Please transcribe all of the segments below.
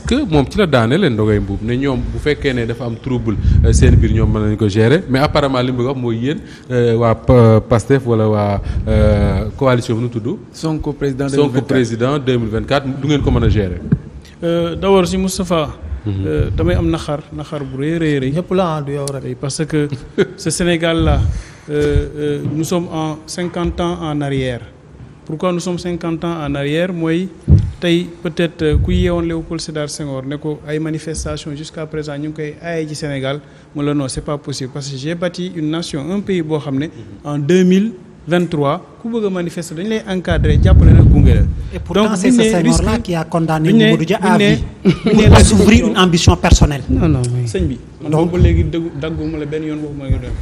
que moom ci la daane leen Ndogoy Mbuub ne ñoom bu fekkee ne dafa am trouble seen biir ñoom mën nañu ko gérer mais apparemment li mu bëgg wax mooy yéen waa PASTEF wala waa coalition bi nu tudd. Sonko président 2024 Sonko président 2024 du ngeen ko mën a gérer. d'abord si Moustapha. damay am naxar bu rëy. ñëpp la du yow rek. parce que ce Sénégal là nous sommes en 50 ans en arrière. Pourquoi nous sommes 50 ans en arrière mooy tey peut-être ku yeewoon Léopold Sédar Senghor ne ko ay manifestations jusqu'à présent ñu ngi koy aaye ci Sénégal mu la non c'est pas possible parce que j'ai bâti une nation un pays boo xam ne en 2023 ku bëgg a manifester dañu lay encadrer jàppale na gunge la. Et pourtant c'est ce Senghor-là qui a condamné Mamadou Dia à vie pour assouvir une ambition personnelle. non sëñ bi man boobu ba léegi dagguma la benn yoon waxuma nga dem.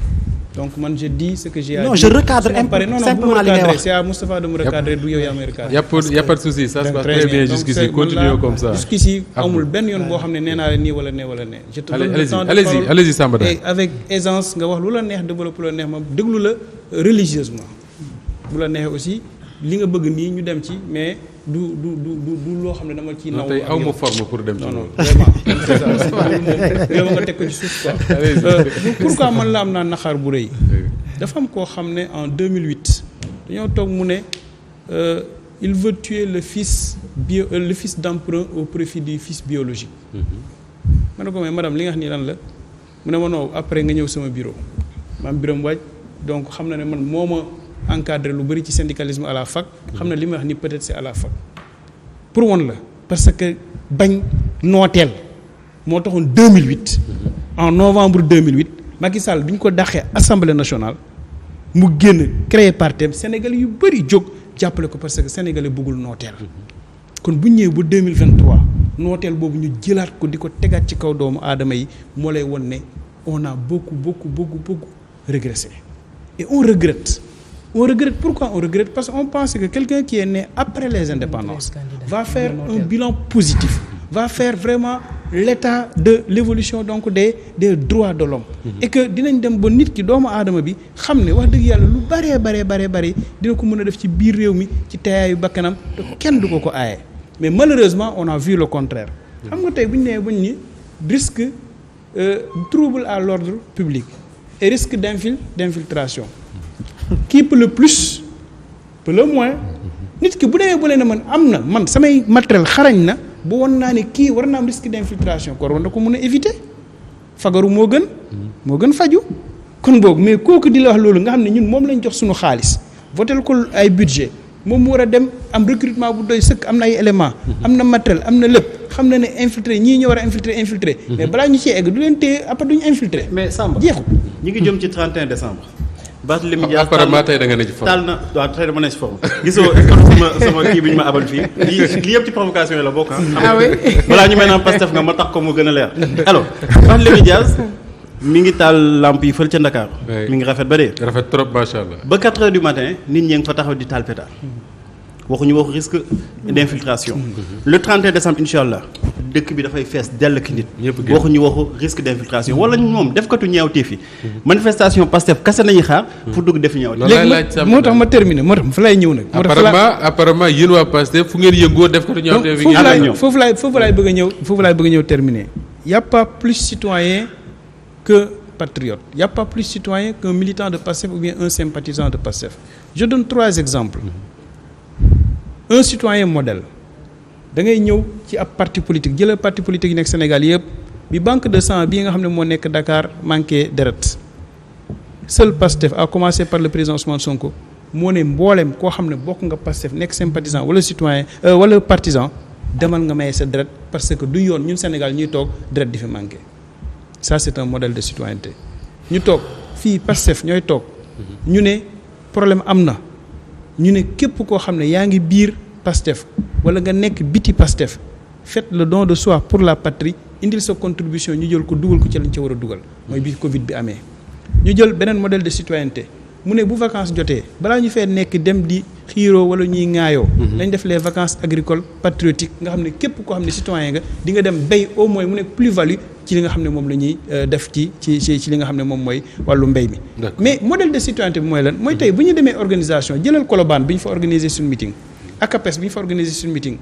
Donc man je dis ce que j'ai à dire. Non, je recadre simplement li ngay wax. C'est à Moustapha de me recadrer du yow yaa may recadrer. Y a pas de souci, ça se passe très bien jusqu'ici. Continuez comme ça. Jusqu'ici amul benn yoon boo xam ne nee naa la nii wala nee wala nee. Je te donne le temps de parole. Allez-y Samba Dane. Et avec aisance nga wax lu la neex développer lu la neex ma déglu la religieusement. Bu la neexee aussi li nga bëgg nii ñu dem ci mais du loo xam ne dama ciy naw. tey aw ma forme pour dem ci non vraiment c'est ça yow nga teg ko ci suuf quoi. Pourquoi man la am naa naxaar bu rëy. dafa am koo xam ne en 2008 dañoo toog mu ne il veut tuer le fils d'emprunt au profit du fils biologique. ma ne ko mais madame li nga xam ni lan la mu ne ma non après nga ñëw sama bureau maam Birame Wathie donc xam na ne man moo ma encadré lu bëri ci syndicalisme à la fac xam na li may wax ni peut-être c'est à la fac pour woon la parce que bañ nooteel moo taxoon 2008 en novembre 2008 Macky Sall bi ñu ko dàqee assemblée nationale mu génn créer parti Sénégalais yu bëri jóg jàppale ko parce que Sénégalais bëggul nooteel kon bu ñëwee ba 2023 nooteel boobu ñu jëlaat ko di ko tegaat ci kaw doomu aadama yi moo lay won ne on a beaucoup régressé et on regrette. Pourquoi on regrette? Parce qu'on pense que quelqu'un qui est né après les indépendances va faire un bilan positif, va faire vraiment l'état de l'évolution donc des droits de l'homme et que dinañ dem ba nit ki doomu aadama bi xam ne wax dëgg yàlla lu baree dina ko mën a def ci biir réew mi ci teyaayu bakkanam te kenn du ko aaye mais malheureusement on a vu le contraire. xam nga tey bu ñu nee ba ñu ni risque trouble à l'ordre public et risque d'infiltration. Qui peut le plus peut le moins nit ki bu demee bu leen ne man samay matériel xarañ na bu won naa ne kii war na am risque d'infiltration ko war na ko mën a éviter fagaru moo gën faju kon boog mais kooku di la wax loolu nga xam ne ñun moom lañ jox suñu xaalis votel ko ay budget moom mu war a dem am recrutement bu doy sëkk am na ay éléments am na matériel am na lépp xam na ne infiltré ñii ñoo war a infiltré mais balaa ñu ci egg du leen téye après duñu infiltré mais Samba jeexu ñi ngi jëm ci 31 décembre Barthélémy Dias apparemment tey da nga ne ci forme taal na waaw tey dama ne ci forme gisoo sama kii bi ñu ma abal fii lii yëpp ci provocation yi la bokk ah oui balaa ñu may naan Pastef nga ma tax ko mu gën a leer alors Barthélémy Dias mi ngi taal lamp yi fël ca Ndakaar mi ngi rafet ba dee rafet trop macha allah ba 4 heures du matin nit ñi ngi fa taxaw di taal pétard waxuñu waxu risque d'infiltration le 31 décembre incha allah dëkk bi dafay fees dell ki nit waxuñu waxu risque d'infiltration wala moom defkatu ñaawteef yi manifestation Pastef kase nañuy xaar pour dugg def ñaawteef léegi moo tax ma terminer moo tax fa lay ñëw nag apparemment yéen waa Pastef fu ngeen yëngoo defkatu ñaawteef yi ngeen foofu laay bëgg a ñëw terminer y a pas plus citoyen que patriote y a pas plus citoyen qu'un militant de Pastef ou bien un sympathisant de Pastef je donne 3 exemples un citoyen modèle da ngay ñëw ci ab parti politique jëlal parti politique yi nekk Sénégal yëpp bi banque de sang bii nga xam ne moo nekk Dakar manqué deret seul Pastef à commencer par le président Ousmane Sonko moo ne mboolem koo xam ne bokk nga Pastef nekk sympathisant wala citoyen wala partisan demal nga maye sa deret parce que du yoon ñun Sénégal ñuy toog deret di fi manqué ça c'est un modèle de citoyenneté ñu toog fii Pastef ñooy toog ñu ne problème am na ñu ne képp koo xam ne yaa ngi biir Pastef wala nga nekk biti Pastef faites le don de soi pour la patrie indil sa contribution ñu jël ko dugal ko ci lañ ca war a dugal mooy bi Covid bi amee ñu jël beneen modèle de citoyenneté mu ne bu vacances jotee balaa ñu fee nekk dem di xiiroo wala ñuy ŋaayoo dañ def les vacances agricoles patriotiques nga xam ne képp koo xam ne citoyen nga di nga dem béy au moins mu nekk plus-value ci li nga xam ne moom la ñuy def ci li nga xam ne moom mooy wàllu mbéy mi mais modèle de citoyenneté bi mooy lan mooy tey bu ñu demee organisation jëlal Colobane bi ñu fa organiser suñu meeting ACAPES bi ñu fa organiser suñu meeting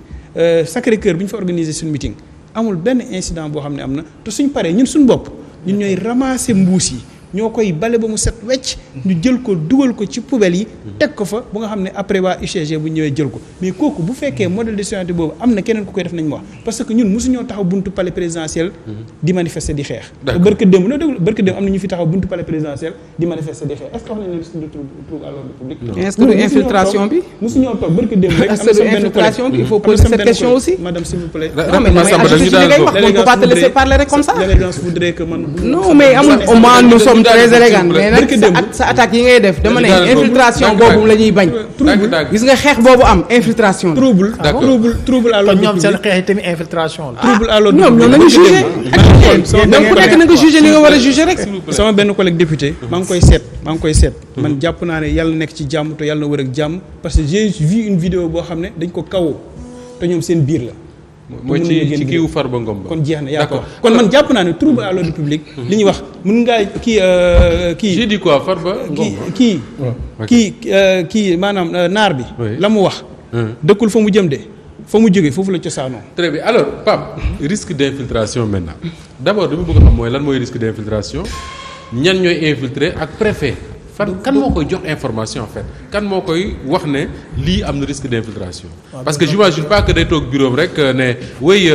Sacré-Cœur bi ñu fa organiser suñu meeting amul benn incident boo xam ne am na te suñ paree ñun suñ bopp ñun ñooy ramasser mbuus yi ñoo koy bale ba mu set wecc ñu jël ko dugal ko ci poubelle yi teg ko fa bu nga xam ne après waa UCG bu ñëwee jël ko mais kooku bu fekkee modèle de citoyenneté boobu am na keneen ku koy def nañ ma wax parce que ñun mosuñoo taxaw buntu palais présidentiel di manifester di xeex barka démb noo déglu barka démb am na ñu fi taxaw buntu palais présidentiel di manifester di xeex est-ce que wax nañ ne risque de trouble à l'ordre public est-ce que infiltration bi mosuñoo toog barka démb rek est-ce que infiltration bi il faut poser cette question aussi madame s'il vous plaît non mais on peut pas te laisser parler rek comme ça l'élégance voudrait que man non mais amul au moins nous sommes très élégants mais nag sa attaque yi ngay def dama ne infiltration boobu la ñuy bañ gis nga xeex boobu am infiltration trouble à l'ordre ñoom public seen xeex yi tamit infiltration la. trouble à l'ordre ñoom public nañu jugé donc ku nekk na nga jugé li nga war a jugé rek sama benn collègue député maa ngi koy seet man jàpp naa ne yàlla nekk ci jàmm te yàlla na wër ak jàmm parce que j'ai vu une vidéo boo xam ne dañ ko kawoo te ñoom seen biir la mooy ci kiiwu Farba Ngom ba kon jeex na yaa ko kon man jàpp naa ne trouble à l'ordre public li ñuy wax mën ngaa kii j'ai dit quoi Farba Ngom kii maanaam naar bi la mu wax dëkkul fa mu jëm de fa mu jógee foofu la cosaanoo. très bien alors Pape risque d'infiltration maintenant d'abord dama bëgg a xam mooy lan mooy risque d'infiltration ñan ñooy infiltrer ak préfet kan moo koy jox information en fait kan moo koy wax ne lii am na risque d'infiltration parce que j'imagine pas que day toog bureau rek ne oui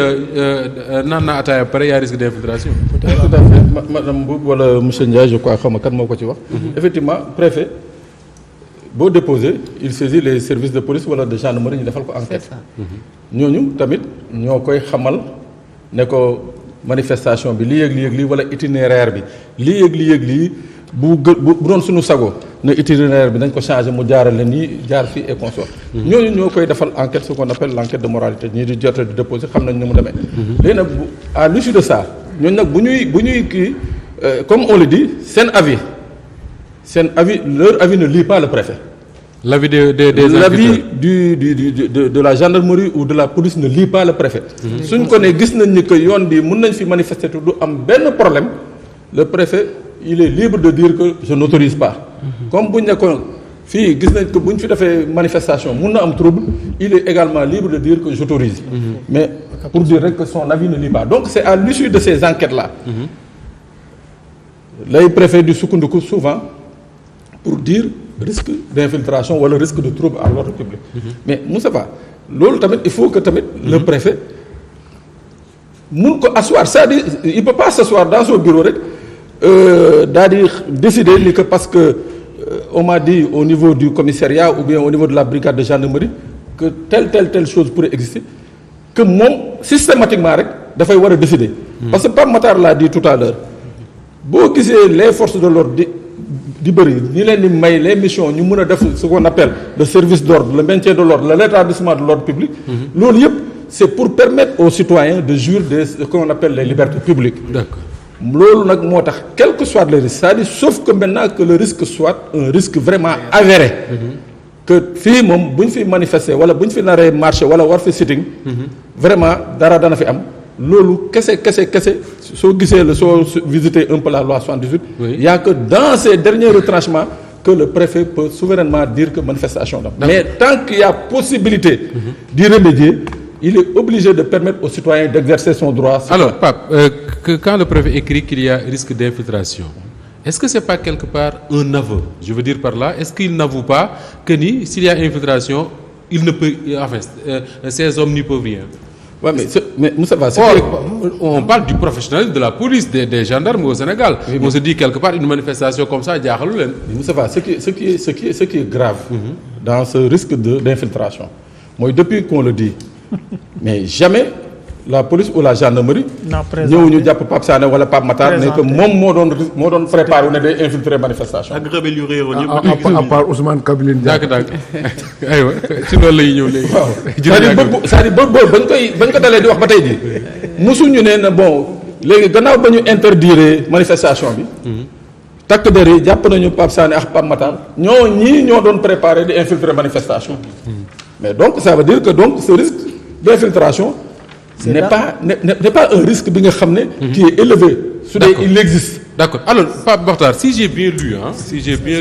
naan naa ataaya ba pare y a risque d'infiltration. tout à fait madame Mboup wala monsieur Ndiaye je crois xam nga kan moo ko ci wax. effectivement préfet boo déposé il saisit les services de police wala de gendarmerie ñu defal ko enquête. ñooñu tamit ñoo koy xamal ne ko manifestation bi lii yëg lii wala itinéraire bi lii yëg lii. bu doon suñu sago ne itinéraire bi dañ ko changer mu jaarale nii jaar fii et consort ñooñu ñoo koy defal enquête ce qu'on appelle l'enquête de moralité ñii di jot di déposer xam nañ ni mu demee léegi nag à l'issue de ça ñooñu nag bu ñuy kii comme on le dit seen avis leur avis ne lit pas le préfet l'avis des l'avis de la gendarmerie ou de la police ne lit pas le préfet suñ ko ne gis nañ ni que yoon bi mën nañ fi manifester du am benn problème le préfet il est libre de dire que je n'autorise pas comme bu ñu nekkoon fii gis nañ que bu ñu fi defee manifestation mun na am trouble il est également libre de dire que j'autorise mais pour dire rek que son avis ne lit pas donc c'est à l'issue de ces enquêtes là lay préfet di sukkandiku souvent pour dire risque d'infiltration wala risque de trouble à l'ordre public mais Moussa Ba loolu tamit il faut que tamit le préfet mun ko asseoir c'est-à-dire il peut pas s'asseoir dans son bureau rek daal di décider ni que parce que on m'a dit au niveau du commissariat ou bien au niveau de la brigade de gendarmerie que telle chose pourrait exister que moom systématiquement rek dafay war a décider. parce que Pape Matar l'a dit tout à l'heure boo gisee les forces de l'ordre di bëri ñi leen di may les missions ñu mën a def ce qu'on appelle le service d'ordre le maintien de l'ordre le rétablissement de l'ordre public. loolu yëpp c'est pour permettre aux citoyens de jouir de ce qu'on appelle les libertés publiques. D'accord. loolu nag moo tax quel que soit le risque c'est-à-dire sauf que maintenant que le risque soit un risque vraiment avéré que fii moom bu ñu fi manifester wala bu ñu fi naree marché wala war fi sitting vraiment dara dana fi am loolu kese soo gisee soo visiter un peu la loi 78 il y a que dans ces derniers retranchements que le préfet peut souverainement dire que manifestation la mais tant qu'il y a possibilité d'y remédier il est obligé de permettre aux citoyens d'exercer son droit. Alors, Pape, quand le préfet écrit qu'il y a risque d'infiltration, est-ce que c'est pas quelque part un aveu? Je veux dire par là, est-ce qu'il n'avoue pas que s'il y a infiltration, il ne peut, enfin, ces hommes n'y peuvent rien? Ouais, mais Moussa Ba, on parle du professionnalisme de la police, des gendarmes au Sénégal. Oui, on se dit quelque part une manifestation comme ça, Moussa Ba, ce qui est grave dans ce risque d'infiltration, moi, depuis qu'on le dit, mais jamais la police ou la gendarmerie ñëwuñu jàpp Pape Sané wala Pape Matar ne que moom moo doon préparé ne day infiltrer manifestation. ak rebelle yu réeroon yëpp à part Ousmane Kabiline dàgg aywa ci loolu lay ñëw léegi. waaw c'est-à-dire boobu bañ ko dalee di wax ba tey jii mosuñu ne na bon léegi gannaaw ba ñu interdire manifestation bi. takk der yi jàpp nañu Pape Sané ak Pape Matar ñoo doon préparé di infiltrer manifestation. mais donc ça veut dire que donc ce risque d'infiltration n'est pas un risque bi nga xam ne qui est élevé su dee il existe. D'accord. Alors Pape Mokhtar, si j'ai bien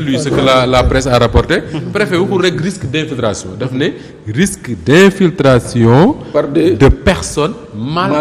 lu ce que la presse a rapporté préfet waxul rek risque d'infiltration daf ne risque d'infiltration de personnes mal